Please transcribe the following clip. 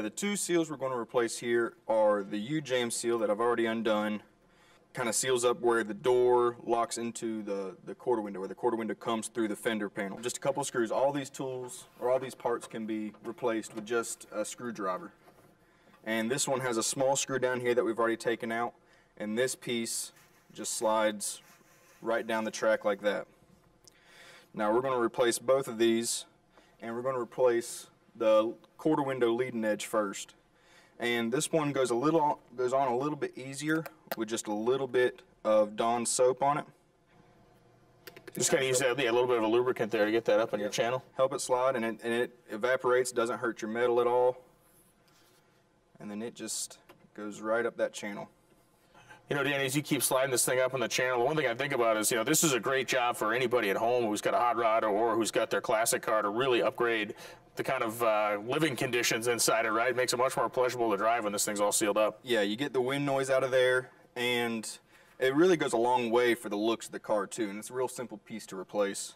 The two seals we're going to replace here are the U-jam seal that I've already undone. Kind of seals up where the door locks into the quarter window, where the quarter window comes through the fender panel. Just a couple of screws. All these tools, or all these parts, can be replaced with just a screwdriver. And this one has a small screw down here that we've already taken out, and this piece just slides right down the track like that. Now we're going to replace both of these, and we're going to replace the quarter window leading edge first. And this one goes on a little bit easier with just a little bit of Dawn soap on it. Just kind of use that, a little bit of a lubricant there to get that up on your channel. Help it slide, and it evaporates, doesn't hurt your metal at all. And then it just goes right up that channel. You know, Danny, as you keep sliding this thing up on the channel, the one thing I think about is, you know, this is a great job for anybody at home who's got a hot rod or who's got their classic car to really upgrade the kind of living conditions inside it, right? It makes it much more pleasurable to drive when this thing's all sealed up. Yeah, you get the wind noise out of there, and it really goes a long way for the looks of the car, too, and it's a real simple piece to replace.